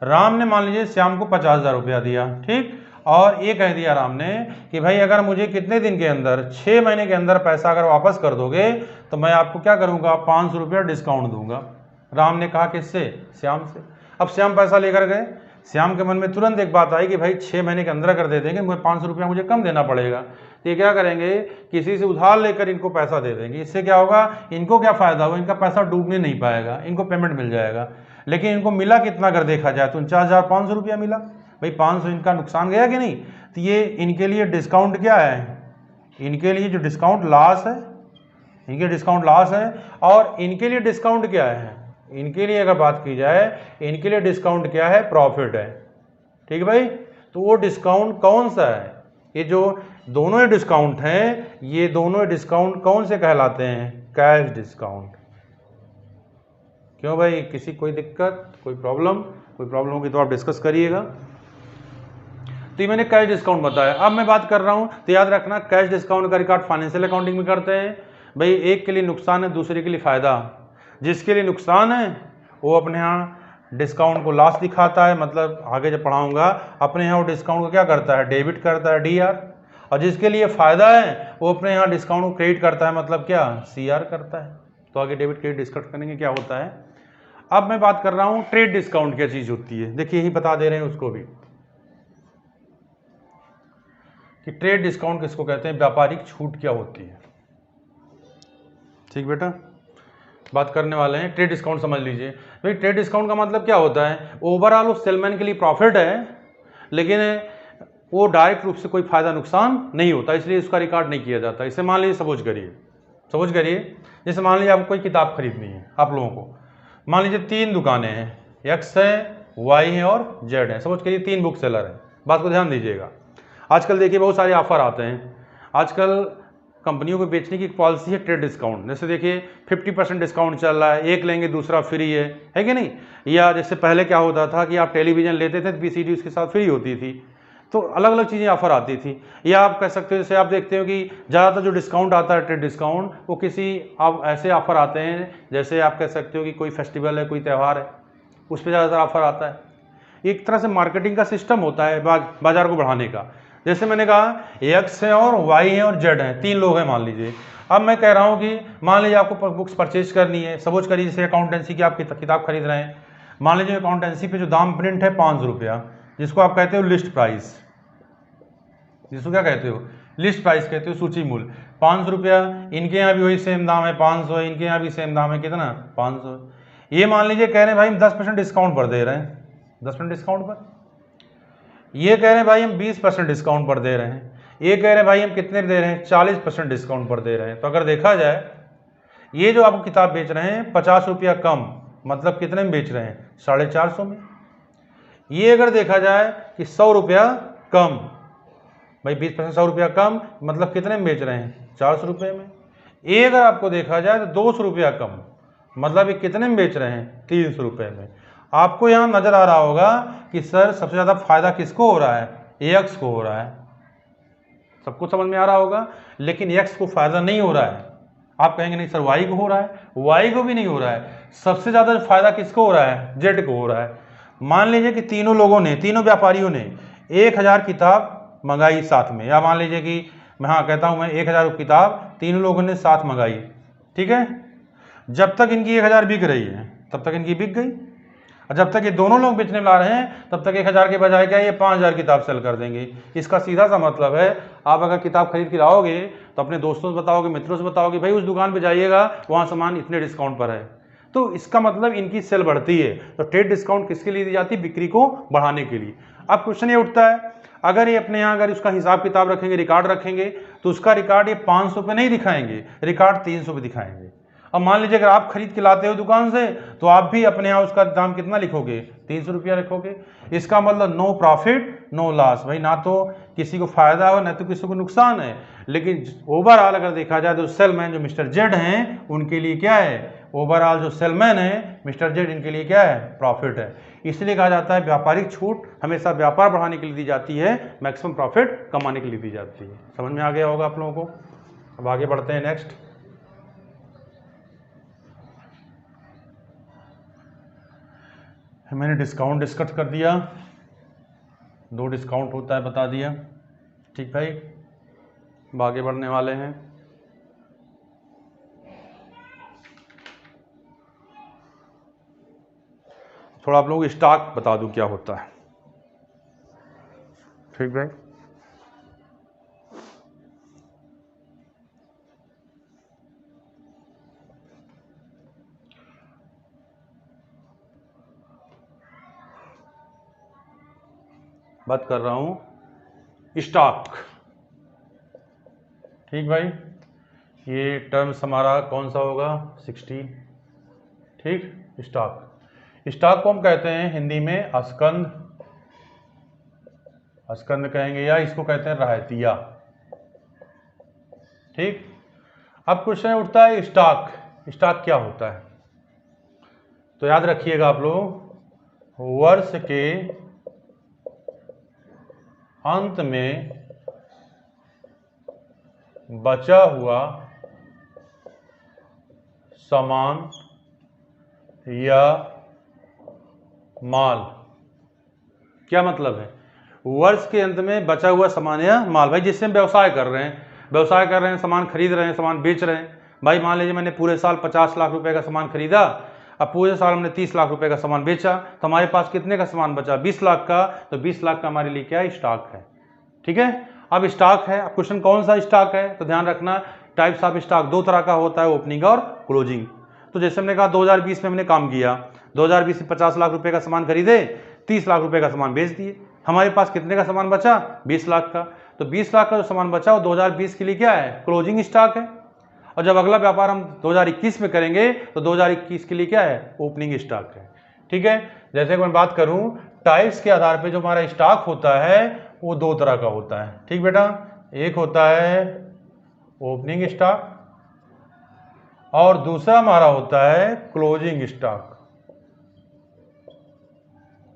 राम ने मान लीजिए श्याम को 50,000 रुपया दिया, ठीक, और ये कह दिया राम ने कि भाई अगर मुझे कितने दिन के अंदर, 6 महीने के अंदर पैसा अगर वापस कर दोगे तो मैं आपको क्या करूंगा? 500 रुपया डिस्काउंट दूंगा। राम ने कहा किससे? श्याम से। अब श्याम पैसा लेकर गए। श्याम के मन में तुरंत एक बात आई कि भाई 6 महीने के अंदर अगर दे देंगे मुझे 500 रुपया मुझे कम देना पड़ेगा। तो ये क्या करेंगे? किसी से उधार लेकर इनको पैसा दे देंगे। इससे क्या होगा? इनको क्या फायदा होगा? इनका पैसा डूबने नहीं पाएगा, इनको पेमेंट मिल जाएगा। लेकिन इनको मिला कितना अगर देखा जाए तो 49,500 रुपया मिला। भाई 500 इनका नुकसान गया कि नहीं? तो ये इनके लिए डिस्काउंट क्या है? इनके लिए जो डिस्काउंट लॉस है, इनके डिस्काउंट लॉस है। और इनके लिए डिस्काउंट क्या है? इनके लिए अगर बात की जाए, इनके लिए डिस्काउंट क्या है? प्रॉफिट है। ठीक है भाई, तो वो डिस्काउंट कौन सा है? ये जो दोनों ही डिस्काउंट हैं, ये दोनों ही डिस्काउंट कौन से कहलाते हैं? Cash discount. क्यों भाई, किसी कोई दिक्कत, कोई प्रॉब्लम होगी तो आप डिस्कस करिएगा। तो ये मैंने कैश डिस्काउंट बताया। अब मैं बात कर रहा हूं, तो याद रखना कैश डिस्काउंट का रिकॉर्ड फाइनेंशियल अकाउंटिंग में करते हैं। भाई एक के लिए नुकसान है, दूसरे के लिए फायदा। जिसके लिए नुकसान है वो अपने यहाँ डिस्काउंट को लॉस दिखाता है, मतलब आगे जब पढ़ाऊंगा अपने यहाँ वो डिस्काउंट को क्या करता है? डेबिट करता है, DR। और जिसके लिए फायदा है वो अपने यहाँ डिस्काउंट को क्रेडिट करता है, मतलब क्या? CR करता है। तो आगे डेबिट क्रेडिट डिस्कस करेंगे क्या होता है। अब मैं बात कर रहा हूँ ट्रेड डिस्काउंट क्या चीज होती है। देखिए यही बता दे रहे हैं उसको भी कि ट्रेड डिस्काउंट किसको कहते हैं, व्यापारिक छूट क्या होती है। ठीक बेटा, बात करने वाले हैं ट्रेड डिस्काउंट, समझ लीजिए। भाई ट्रेड डिस्काउंट का मतलब क्या होता है? ओवरऑल उस सेलमैन के लिए प्रॉफिट है, लेकिन वो डायरेक्ट रूप से कोई फायदा नुकसान नहीं होता, इसलिए उसका रिकॉर्ड नहीं किया जाता। इसे मान लीजिए सपोज करिए जैसे मान लीजिए आपको कोई किताब खरीदनी है, आप लोगों को मान लीजिए 3 दुकानें हैं, एक्स है, वाई है और जेड है। सपोज करिए 3 बुक सेलर हैं, बात को ध्यान दीजिएगा। आजकल देखिए बहुत सारे ऑफर आते हैं। आजकल कंपनियों को बेचने की पॉलिसी है ट्रेड डिस्काउंट। जैसे देखिए 50% डिस्काउंट चल रहा है, एक लेंगे दूसरा फ्री है कि नहीं। या जैसे पहले क्या होता था कि आप टेलीविज़न लेते थे तो PCD उसके साथ फ्री होती थी। तो अलग अलग चीज़ें ऑफर आती थी। या आप कह सकते हो, जैसे आप देखते हो कि ज़्यादातर जो डिस्काउंट आता है ट्रेड डिस्काउंट, वो किसी आप ऐसे ऑफर आते हैं, जैसे आप कह सकते हो कि कोई फेस्टिवल है, कोई त्यौहार है, उस पर ज़्यादातर ऑफर आता है। एक तरह से मार्केटिंग का सिस्टम होता है बाजार को बढ़ाने का। जैसे मैंने कहा एक्स है और वाई है और जेड है, 3 लोग हैं मान लीजिए। अब मैं कह रहा हूँ कि मान लीजिए आपको बुक्स परचेज करनी है। सपोज करिए जैसे अकाउंटेंसी की आप किताब खरीद रहे हैं। मान लीजिए अकाउंटेंसी पे जो दाम प्रिंट है 500 रुपया, जिसको आप कहते हो लिस्ट प्राइस, जिसको क्या कहते हो, लिस्ट प्राइस कहते हो, सूची मूल्य 500 रुपया। इनके यहाँ भी वही सेम दाम है 500, इनके यहाँ भी सेम दाम है कितना 500। ये मान लीजिए कह रहे हैं भाई हम 10% डिस्काउंट पर दे रहे हैं, 10% डिस्काउंट पर। ये कह रहे हैं भाई हम 20% डिस्काउंट पर दे रहे हैं। ये कह रहे हैं भाई हम कितने दे रहे हैं, 40% डिस्काउंट पर दे रहे हैं। तो अगर देखा जाए, ये जो आपको किताब बेच रहे हैं 50 रुपया कम, मतलब कितने में बेच रहे हैं, 450 में। ये अगर देखा जाए कि 100 रुपया कम, भाई 20% 100 रुपया कम, मतलब कितने में बेच रहे हैं, 400 रुपये में। ये अगर आपको देखा जाए तो 200 रुपया कम, मतलब ये कितने में बेच रहे हैं, 300 रुपये में। आपको यहाँ नजर आ रहा होगा कि सर सबसे ज़्यादा फायदा किसको हो रहा है, एक्स को हो रहा है। सबको समझ में आ रहा होगा, लेकिन एक्स को फायदा नहीं हो रहा है। आप कहेंगे नहीं सर वाई को हो रहा है, वाई को भी नहीं हो रहा है। सबसे ज़्यादा फायदा किसको हो रहा है, जेड को हो रहा है। मान लीजिए कि तीनों लोगों ने, तीनों व्यापारियों ने 1000 किताब मंगाई साथ में, या मान लीजिए कि मैं हाँ कहता हूँ मैं 1000 किताब तीनों लोगों ने साथ मंगाई, ठीक है। जब तक इनकी 1000 बिक रही है तब तक इनकी बिक गई, और जब तक ये दोनों लोग बेचने ला रहे हैं तब तक 1000 के बजाय क्या ये 5000 किताब सेल कर देंगे। इसका सीधा सा मतलब है, आप अगर किताब खरीद के लाओगे तो अपने दोस्तों से बताओगे, मित्रों से बताओगे, भाई उस दुकान पे जाइएगा वहाँ सामान इतने डिस्काउंट पर है। तो इसका मतलब इनकी सेल बढ़ती है। तो ट्रेड डिस्काउंट किसके लिए दी जाती है, बिक्री को बढ़ाने के लिए। अब क्वेश्चन ये उठता है, अगर ये अपने यहाँ अगर उसका हिसाब किताब रखेंगे, रिकॉर्ड रखेंगे, तो उसका रिकॉर्ड ये 500 पे नहीं दिखाएंगे, रिकॉर्ड 300 पे दिखाएंगे। अब मान लीजिए अगर आप खरीद के लाते हो दुकान से, तो आप भी अपने यहाँ उसका दाम कितना लिखोगे, 300 रुपया रखोगे। इसका मतलब नो प्रॉफिट नो लॉस, भाई ना तो किसी को फायदा हो ना तो किसी को नुकसान है। लेकिन ओवरऑल अगर देखा जाए तो सेलमैन जो मिस्टर जेड हैं उनके लिए क्या है, ओवरऑल जो सेलमैन है मिस्टर जेड, इनके लिए क्या है, प्रॉफिट है। इसलिए कहा जाता है व्यापारिक छूट हमेशा व्यापार बढ़ाने के लिए दी जाती है, मैक्सिमम प्रॉफिट कमाने के लिए दी जाती है। समझ में आ गया होगा आप लोगों को। अब आगे बढ़ते हैं नेक्स्ट। मैंने डिस्काउंट डिस्कस कर दिया, 2 डिस्काउंट होता है बता दिया, ठीक भाई। अब आगे बढ़ने वाले हैं। थोड़ा आप लोगों को स्टॉक बता दूं क्या होता है, ठीक भाई। बात कर रहा हूं स्टॉक, ठीक भाई। ये टर्म्स हमारा कौन सा होगा, 16, ठीक। स्टॉक, स्टॉक को हम कहते हैं हिंदी में अस्कंद, अस्कंद कहेंगे, या इसको कहते हैं राहतिया, ठीक। अब क्वेश्चन उठता है स्टॉक, स्टॉक क्या होता है। तो याद रखिएगा आप लोग, वर्ष के अंत में बचा हुआ सामान या माल। क्या मतलब है, वर्ष के अंत में बचा हुआ सामान या माल, भाई जिससे हम व्यवसाय कर रहे हैं, व्यवसाय कर रहे हैं, सामान खरीद रहे हैं, सामान बेच रहे हैं। भाई मान लीजिए मैंने पूरे साल 50 लाख रुपए का सामान खरीदा, अब पूरे साल हमने 30 लाख रुपए का सामान बेचा, तो हमारे पास कितने का सामान बचा, 20 लाख का। तो 20 लाख का हमारे लिए क्या है, स्टॉक है, ठीक है। अब स्टॉक है, अब क्वेश्चन कौन सा स्टॉक है, तो ध्यान रखना टाइप्स ऑफ स्टॉक 2 तरह का होता है, ओपनिंग और क्लोजिंग। तो जैसे हमने कहा 2020 में हमने काम किया, 2020 में 50 लाख रुपए का सामान खरीदे, 30 लाख रुपए का सामान बेच दिए, हमारे पास कितने का सामान बचा, 20 लाख का। तो 20 लाख का जो सामान बचा वो 2020 के लिए क्या है, क्लोजिंग स्टॉक है। और जब अगला व्यापार हम 2021 में करेंगे तो 2021 के लिए क्या है, ओपनिंग स्टॉक है, ठीक है। जैसे कि मैं बात करूं टाइप्स के आधार पे जो हमारा स्टॉक होता है वो दो तरह का होता है। ठीक बेटा, एक होता है ओपनिंग स्टॉक और दूसरा हमारा होता है क्लोजिंग स्टॉक।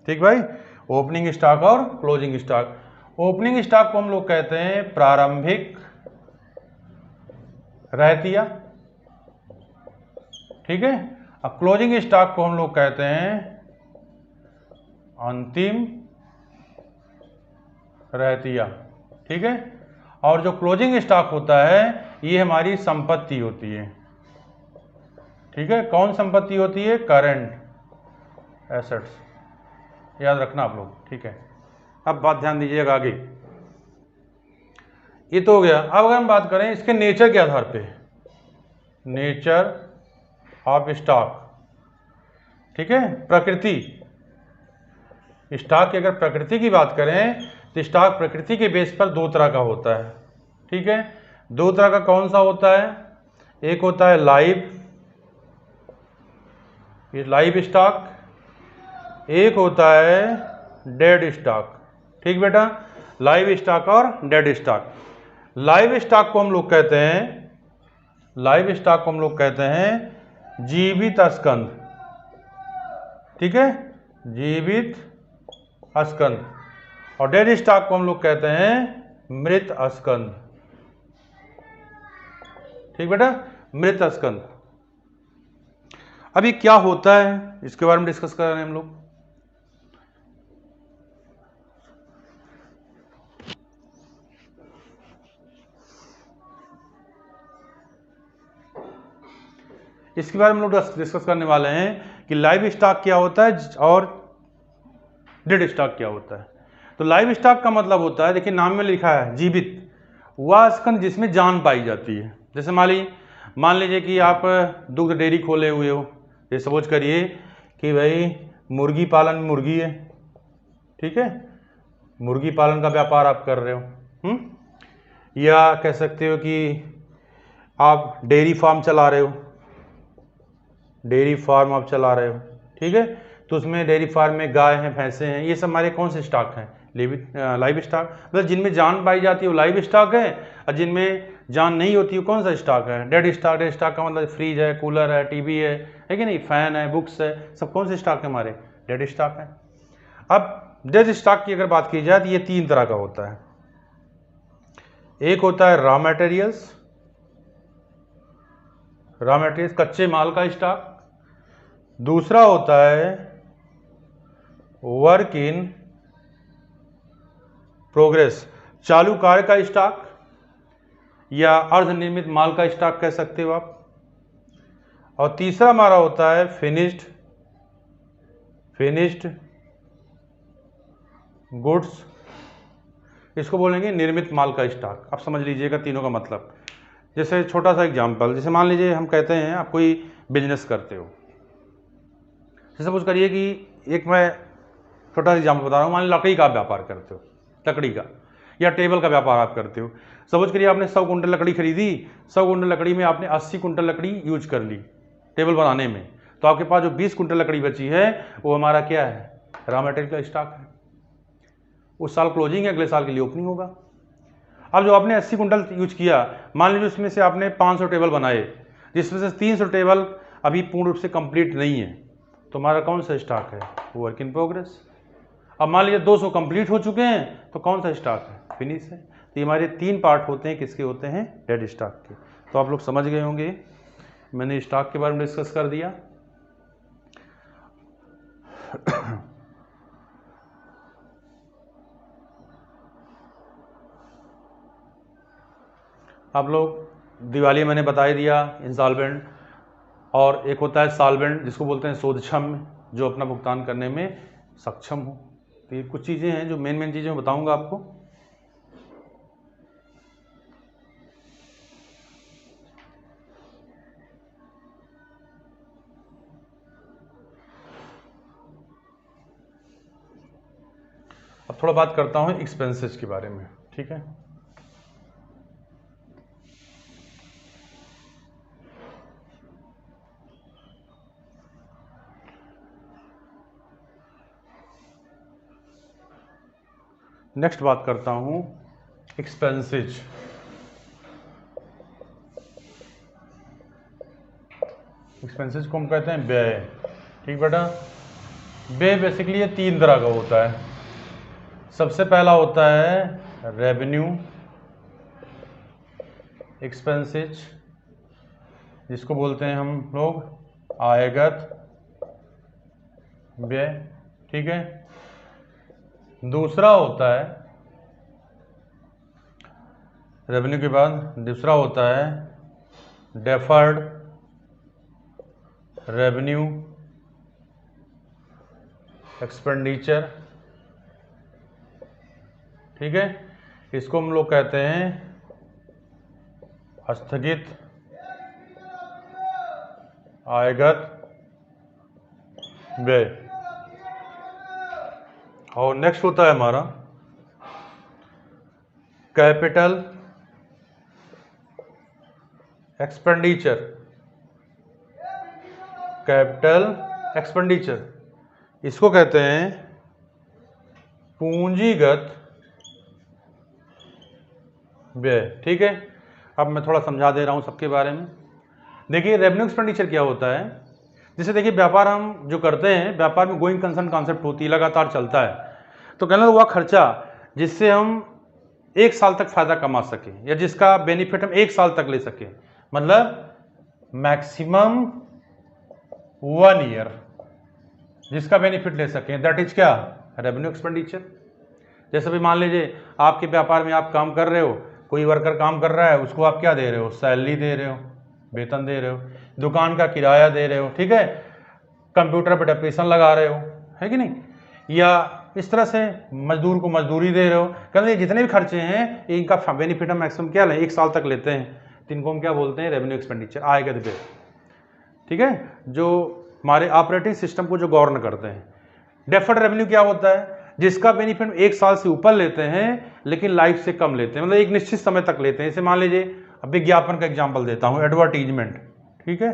ठीक भाई, ओपनिंग स्टॉक और क्लोजिंग स्टॉक। ओपनिंग स्टॉक को हम लोग कहते हैं प्रारंभिक रहतिया, ठीक है। अब क्लोजिंग स्टॉक को हम लोग कहते हैं अंतिम रहतिया, ठीक है। और जो क्लोजिंग स्टॉक होता है ये हमारी संपत्ति होती है, ठीक है। कौन संपत्ति होती है? करंट एसेट्स, याद रखना आप लोग, ठीक है। अब बात ध्यान दीजिएगा आगे, ये तो हो गया। अब अगर हम बात करें इसके नेचर के आधार पे, नेचर ऑफ स्टॉक, ठीक है, प्रकृति स्टॉक की अगर प्रकृति की बात करें तो स्टॉक प्रकृति के बेस पर दो तरह का होता है, ठीक है। दो तरह का कौन सा होता है? एक होता है लाइव, ये लाइव स्टॉक, एक होता है डेड स्टॉक, ठीक बेटा। लाइव स्टॉक और डेड स्टॉक। लाइव स्टॉक को हम लोग कहते हैं, लाइव स्टॉक को हम लोग कहते हैं जीवित स्कंद, ठीक है, जीवित स्कंद। और डेड स्टॉक को हम लोग कहते हैं मृत स्कंद, ठीक बेटा, मृत स्कंद। अभी क्या होता है इसके बारे में डिस्कस कर रहे हैं हम लोग। इसके बारे में हम लोग डिस्कस करने वाले हैं कि लाइव स्टॉक क्या होता है और डेड स्टॉक क्या होता है। तो लाइव स्टॉक का मतलब होता है, देखिए नाम में लिखा है जीवित, वह स्कंद जिसमें जान पाई जाती है। जैसे मान लीजिए कि आप दुग्ध डेयरी खोले हुए हो, ये सपोज करिए कि भाई मुर्गी पालन मुर्गी है, ठीक है, मुर्गी पालन का व्यापार आप कर रहे हो, या कह सकते हो कि आप डेयरी फार्म चला रहे हो, डेयरी फार्म आप चला रहे हो, ठीक है। तो उसमें डेयरी फार्म में गाय हैं, भैंसे हैं, ये सब हमारे कौन से स्टॉक हैं? Live stock. मतलब जिनमें जान पाई जाती है वो लाइव स्टॉक है, और जिनमें जान नहीं होती है कौन सा स्टॉक है? Dead stock. डेड स्टॉक का मतलब फ्रिज है, कूलर है, टीवी है कि नहीं, फैन है, बुक्स है, सब कौन से स्टॉक है? हमारे डेड स्टॉक है। अब डेड स्टॉक की अगर बात की जाए तो ये तीन तरह का होता है। एक होता है रॉ मटेरियल्स, कच्चे माल का स्टॉक। दूसरा होता है वर्क इन प्रोग्रेस, चालू कार्य का स्टॉक, या अर्धनिर्मित माल का स्टॉक कह सकते हो आप। और तीसरा हमारा होता है फिनिश्ड गुड्स, इसको बोलेंगे निर्मित माल का स्टॉक। आप समझ लीजिएगा तीनों का मतलब। जैसे छोटा सा एग्जांपल, जैसे मान लीजिए हम कहते हैं आप कोई बिजनेस करते हो, जैसे सपोज करिए कि एक मैं छोटा सा एग्जांपल बता रहा हूँ, मान लीजिए लकड़ी का व्यापार करते हो, लकड़ी का, या टेबल का व्यापार आप करते हो। सपोज करिए आपने 100 कुंटल लकड़ी खरीदी, 100 कुंटल लकड़ी में आपने 80 कुंटल लकड़ी यूज कर ली टेबल बनाने में, तो आपके पास जो 20 कुंटल लकड़ी बची है वो हमारा क्या है? रॉ मटेरियल का स्टॉक है। उस साल क्लोजिंग है, अगले साल के लिए ओपनिंग होगा। अब जो आपने 80 कुंटल यूज किया, मान लीजिए उसमें से आपने 500 टेबल बनाए, जिसमें से 300 टेबल अभी पूर्ण रूप से कंप्लीट नहीं है, तो हमारा कौन सा स्टॉक है? Work in progress. अब मान लीजिए 200 कंप्लीट हो चुके हैं, तो कौन सा स्टॉक है? फिनिश है। तो ये हमारे तीन पार्ट होते हैं, किसके होते हैं? डेड स्टॉक के। तो आप लोग समझ गए होंगे, मैंने स्टॉक के बारे में डिस्कस कर दिया। आप लोग दिवाली मैंने बता ही दिया, इंसॉल्वेंट, और एक होता है सॉल्वेंट जिसको बोलते हैं शोधक्षम, जो अपना भुगतान करने में सक्षम हो। तो ये कुछ चीज़ें हैं जो मेन चीज़ें मैं बताऊंगा आपको। अब थोड़ा बात करता हूँ एक्सपेंसेस के बारे में, ठीक है। नेक्स्ट बात करता हूँ एक्सपेंसेज। एक्सपेंसेज को हम कहते हैं व्यय। ठीक बेटा, व्यय बेसिकली ये 3 तरह का होता है। सबसे पहला होता है रेवेन्यू एक्सपेंसेज, जिसको बोलते हैं हम लोग आयगत व्यय। ठीक है। दूसरा होता है रेवेन्यू के बाद दूसरा होता है डेफर्ड रेवेन्यू एक्सपेंडिचर। ठीक है, इसको हम लोग कहते हैं स्थगित आयगत व्यय। और नेक्स्ट होता है हमारा कैपिटल एक्सपेंडिचर। कैपिटल एक्सपेंडिचर, इसको कहते हैं पूंजीगत व्यय। ठीक है, अब मैं थोड़ा समझा दे रहा हूं सबके बारे में। देखिए रेवेन्यू एक्सपेंडिचर क्या होता है, जैसे देखिए व्यापार हम जो करते हैं, व्यापार में गोइंग कंसर्न कॉन्सेप्ट होती है, लगातार चलता है। तो कहना वह खर्चा जिससे हम 1 साल तक फायदा कमा सकें या जिसका बेनिफिट हम 1 साल तक ले सकें, मतलब मैक्सिमम 1 ईयर जिसका बेनिफिट ले सकें, दैट इज क्या, रेवेन्यू एक्सपेंडिचर। जैसे भी मान लीजिए आपके व्यापार में आप काम कर रहे हो, कोई वर्कर काम कर रहा है, उसको आप क्या दे रहे हो, सैलरी दे रहे हो, वेतन दे रहे हो, दुकान का किराया दे रहे हो। ठीक है, कंप्यूटर पर डेप्रेशन लगा रहे हो, है कि नहीं, या इस तरह से मजदूर को मजदूरी दे रहे हो। कहते जितने भी खर्चे हैं इनका बेनिफिट हम मैक्सिमम क्या लें, 1 साल तक लेते हैं, तो इनको हम क्या बोलते हैं, रेवेन्यू एक्सपेंडिचर, आयगत व्यय। ठीक है, जो हमारे ऑपरेटिंग सिस्टम को जो गवर्न करते हैं। डेफर्ड रेवेन्यू क्या होता है, जिसका बेनिफिट 1 साल से ऊपर लेते हैं लेकिन लाइफ से कम लेते हैं, मतलब एक निश्चित समय तक लेते हैं। जैसे मान लीजिए अब विज्ञापन का एग्जांपल देता हूं, एडवर्टीजमेंट। ठीक है,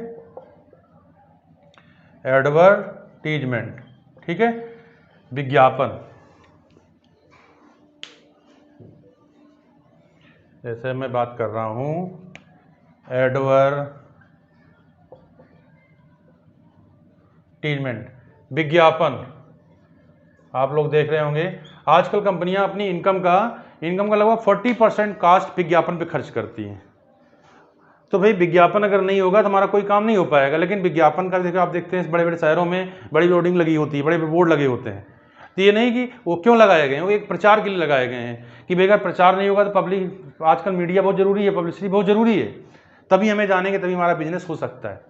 एडवर्टीजमेंट, ठीक है, विज्ञापन। जैसे मैं बात कर रहा हूं एडवर्टीजमेंट, विज्ञापन। आप लोग देख रहे होंगे आजकल कंपनियां अपनी इनकम का लगभग 40% कास्ट विज्ञापन पे खर्च करती हैं। तो भाई विज्ञापन अगर नहीं होगा तो हमारा कोई काम नहीं हो पाएगा। लेकिन विज्ञापन का देखो, आप देखते हैं बड़े बड़े शहरों में बड़ी होर्डिंग लगी होती है, बड़े बड़े बोर्ड लगे होते हैं। तो ये नहीं कि वो क्यों लगाए गए हैं, वो एक प्रचार के लिए लगाए गए हैं कि बेगर प्रचार नहीं होगा तो पब्लिक, आजकल मीडिया बहुत जरूरी है, पब्लिसिटी बहुत जरूरी है, तभी हमें जानेंगे, तभी हमारा बिजनेस हो सकता है।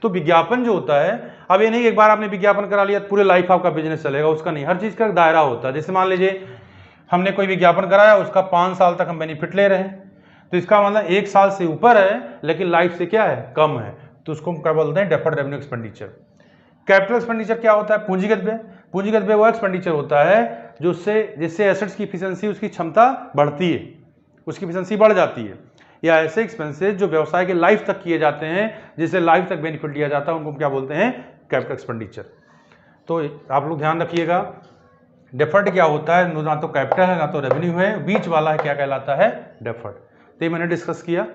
तो विज्ञापन जो होता है, अब ये नहीं एक बार आपने विज्ञापन करा लिया पूरे लाइफ आपका बिजनेस चलेगा, उसका नहीं, हर चीज का दायरा होता है। जैसे मान लीजिए हमने कोई विज्ञापन कराया, उसका 5 साल तक हम बेनिफिट ले रहे हैं, तो इसका मतलब 1 साल से ऊपर है लेकिन लाइफ से क्या है, कम है, तो उसको हम क्या बोलते हैं, deferred revenue expenditure. Capital expenditure क्या होता है, पूंजीगत व्यय। पूंजीगत व्यय वो एक्सपेंडिचर होता है जो जिससे एसेट्स की इफिशिएंसी, उसकी क्षमता बढ़ती है, उसकी इफिशिएंसी बढ़ जाती है, या ऐसे एक्सपेंसेस जो व्यवसाय के लाइफ तक किए जाते हैं, जिससे लाइफ तक बेनिफिट लिया जाता है, उनको क्या बोलते हैं, कैपिटल एक्सपेंडिचर। तो आप लोग ध्यान रखिएगा, डेफर्ड क्या होता है, ना तो कैपिटल है ना तो रेवेन्यू है, बीच वाला है क्या कहलाता है, डेफर्ड। तो ये मैंने डिस्कस किया।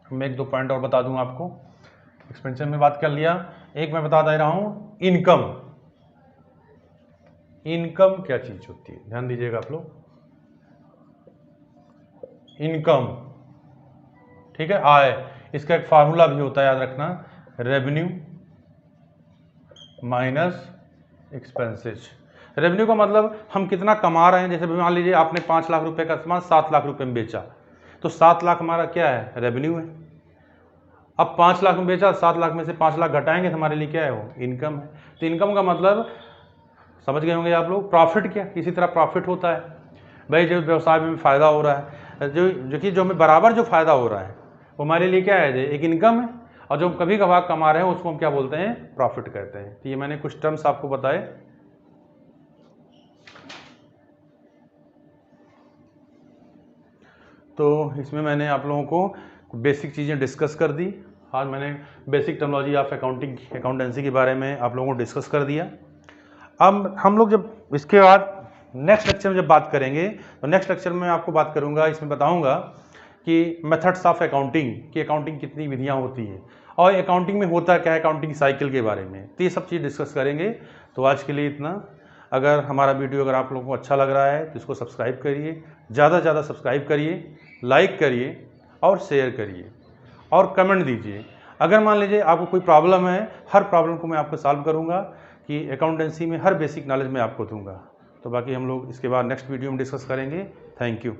मैं 1-2 पॉइंट और बता दूं आपको। एक्सपेंशन में बात कर लिया, एक मैं बता दे रहा हूं इनकम। इनकम क्या चीज होती है, ध्यान दीजिएगा आप लोग। इनकम, ठीक है, आय, इसका एक फार्मूला भी होता है, याद रखना, रेवेन्यू माइनस एक्सपेंसेस। रेवेन्यू का मतलब हम कितना कमा रहे हैं। जैसे मान लीजिए आपने 5 लाख रुपए का सामान 7 लाख रुपए में बेचा, तो 7 लाख हमारा क्या है, रेवेन्यू है। अब 5 लाख में बेचा, 7 लाख में से 5 लाख घटाएंगे तो हमारे लिए क्या है, वो इनकम है। तो इनकम का मतलब समझ गए होंगे आप लोग। प्रॉफिट क्या, इसी तरह प्रॉफिट होता है भाई, जो व्यवसाय में फायदा हो रहा है, जो हमें बराबर जो फायदा हो रहा है, वो हमारे लिए क्या है, एक इनकम है। और जो कभी कभार कमा रहे हैं उसको हम क्या बोलते हैं, प्रॉफिट कहते हैं। तो ये मैंने कुछ टर्म्स आपको बताए। तो इसमें मैंने आप लोगों को बेसिक चीज़ें डिस्कस कर दी। आज मैंने बेसिक टर्मिनोलॉजी ऑफ अकाउंटेंसी के बारे में आप लोगों को डिस्कस कर दिया। अब हम लोग जब इसके बाद नेक्स्ट लेक्चर में जब बात करेंगे तो नेक्स्ट लेक्चर में आपको बात करूंगा, इसमें बताऊंगा कि मेथड्स ऑफ अकाउंटिंग की अकाउंटिंग कितनी विधियां होती हैं और अकाउंटिंग में होता क्या है, अकाउंटिंग साइकिल के बारे में, तो ये सब चीज़ डिस्कस करेंगे। तो आज के लिए इतना। अगर हमारा वीडियो अगर आप लोगों को अच्छा लग रहा है तो इसको सब्सक्राइब करिए, ज़्यादा से ज़्यादा सब्सक्राइब करिए, लाइक करिए और शेयर करिए और कमेंट दीजिए। अगर मान लीजिए आपको कोई प्रॉब्लम है, हर प्रॉब्लम को मैं आपको सॉल्व करूँगा कि अकाउंटेंसी में हर बेसिक नॉलेज मैं आपको दूंगा। तो बाकी हम लोग इसके बाद नेक्स्ट वीडियो में डिस्कस करेंगे। Thank you.